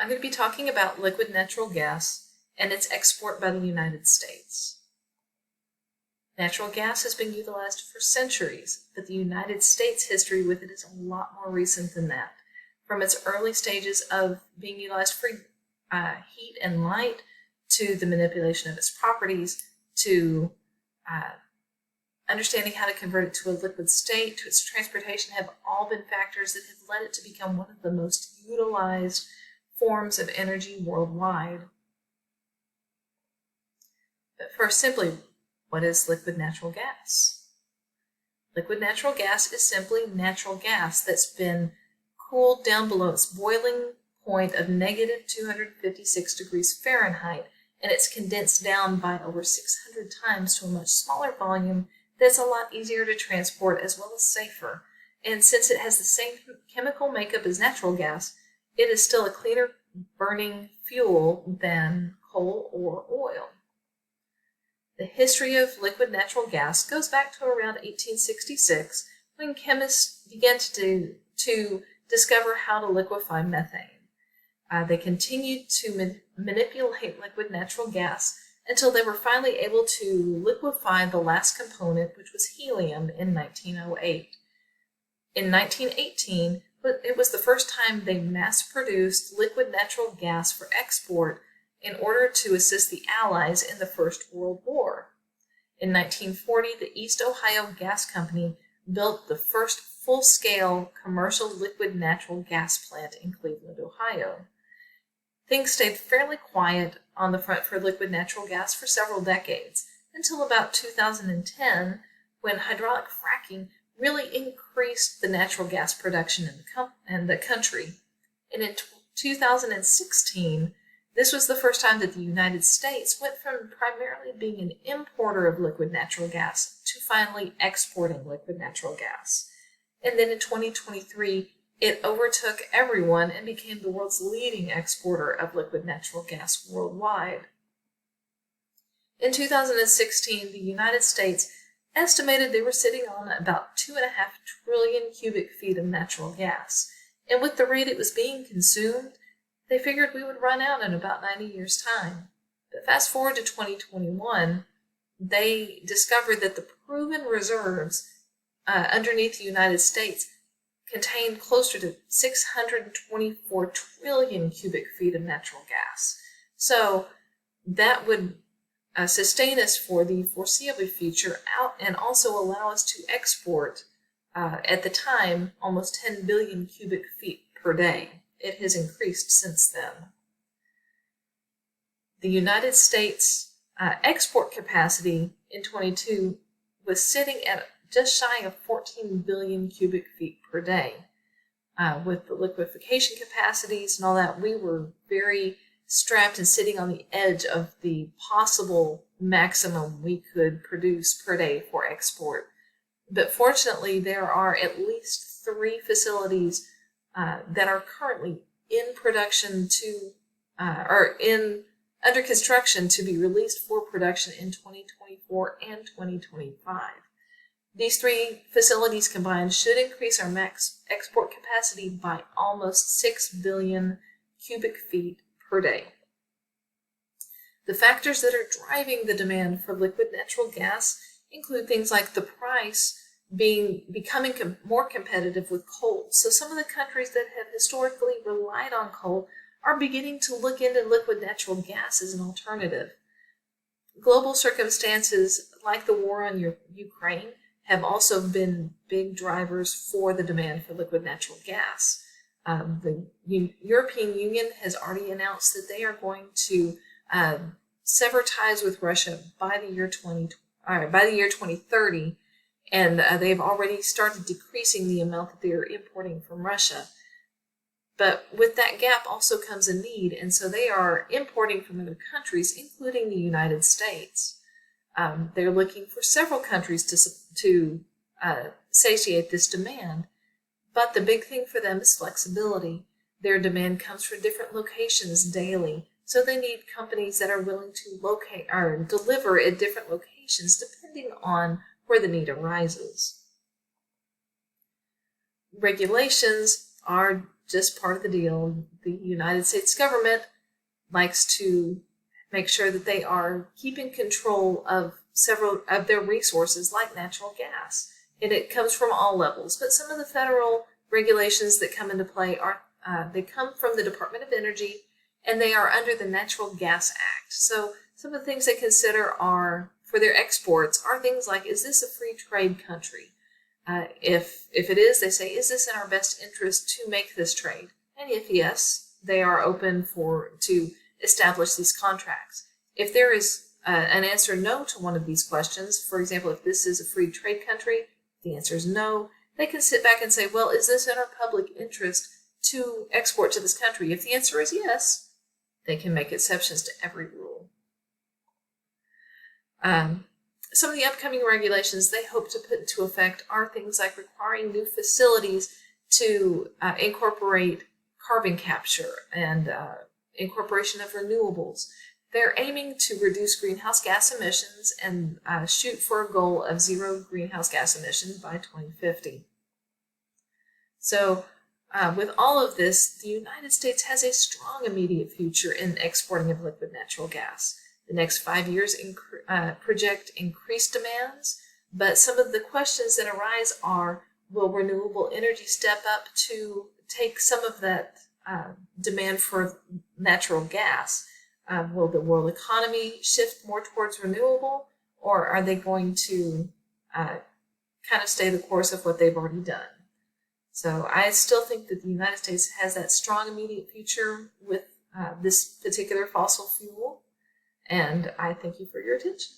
I'm going to be talking about liquid natural gas and its export by the United States. Natural gas has been utilized for centuries, but the United States history with it is a lot more recent than that. From its early stages of being utilized for heat and light, to the manipulation of its properties, to understanding how to convert it to a liquid state, to its transportation, have all been factors that have led it to become one of the most utilized forms of energy worldwide. But first, simply, what is liquid natural gas? Liquid natural gas is simply natural gas that's been cooled down below its boiling point of negative 256 degrees Fahrenheit, and it's condensed down by over 600 times to a much smaller volume that's a lot easier to transport as well as safer. And since it has the same chemical makeup as natural gas, it is still a cleaner burning fuel than coal or oil. The history of liquid natural gas goes back to around 1866, when chemists began to discover how to liquefy methane. They continued to manipulate liquid natural gas until they were finally able to liquefy the last component, which was helium, in 1908. In 1918, it was the first time they mass-produced liquid natural gas for export in order to assist the Allies in the First World War. In 1940, the East Ohio Gas Company built the first full-scale commercial liquid natural gas plant in Cleveland, Ohio. Things stayed fairly quiet on the front for liquid natural gas for several decades, until about 2010, when hydraulic fracking really increased the natural gas production in the country. And in 2016, this was the first time that the United States went from primarily being an importer of liquid natural gas to finally exporting liquid natural gas. And then in 2023, it overtook everyone and became the world's leading exporter of liquid natural gas worldwide. In 2016, the United States estimated they were sitting on about 2.5 trillion cubic feet of natural gas. And with the rate it was being consumed, they figured we would run out in about 90 years' time. But fast forward to 2021, they discovered that the proven reserves underneath the United States contained closer to 624 trillion cubic feet of natural gas. So that would sustain us for the foreseeable future and also allow us to export, at the time, almost 10 billion cubic feet per day. It has increased since then. The United States export capacity in 22 was sitting at just shy of 14 billion cubic feet per day. With the liquefaction capacities and all that, we were very strapped and sitting on the edge of the possible maximum we could produce per day for export. But fortunately, there are at least 3 facilities that are currently in production under construction to be released for production in 2024 and 2025. These 3 facilities combined should increase our max export capacity by almost 6 billion cubic feet per day. The factors that are driving the demand for liquid natural gas include things like the price becoming more competitive with coal. So some of the countries that have historically relied on coal are beginning to look into liquid natural gas as an alternative. Global circumstances like the war on Ukraine have also been big drivers for the demand for liquid natural gas. The European Union has already announced that they are going to sever ties with Russia by the year 2030, and they've already started decreasing the amount that they are importing from Russia. But with that gap also comes a need, and so they are importing from other countries, including the United States. They're looking for several countries to satiate this demand, but the big thing for them is flexibility. Their demand comes from different locations daily, so they need companies that are willing to locate or deliver at different locations depending on where the need arises. Regulations are just part of the deal. The United States government likes to make sure that they are keeping control of several of their resources like natural gas. And it comes from all levels, but some of the federal regulations that come into play are they come from the Department of Energy, and they are under the Natural Gas Act. So some of the things they consider are for their exports are things like, is this a free trade country? If it is, they say, is this in our best interest to make this trade? And if yes, they are open to establish these contracts. If there is an answer no to one of these questions, for example, if this is a free trade country, the answer is no, they can sit back and say, well, is this in our public interest to export to this country? If the answer is yes, they can make exceptions to every rule. Some of the upcoming regulations they hope to put into effect are things like requiring new facilities to incorporate carbon capture and incorporation of renewables. They're aiming to reduce greenhouse gas emissions and shoot for a goal of zero greenhouse gas emissions by 2050. So with all of this, the United States has a strong immediate future in exporting of liquid natural gas. The next 5 years project increased demands, but some of the questions that arise are, will renewable energy step up to take some of that demand for natural gas? Will the world economy shift more towards renewable, or are they going to kind of stay the course of what they've already done? So I still think that the United States has that strong immediate future with this particular fossil fuel, and I thank you for your attention.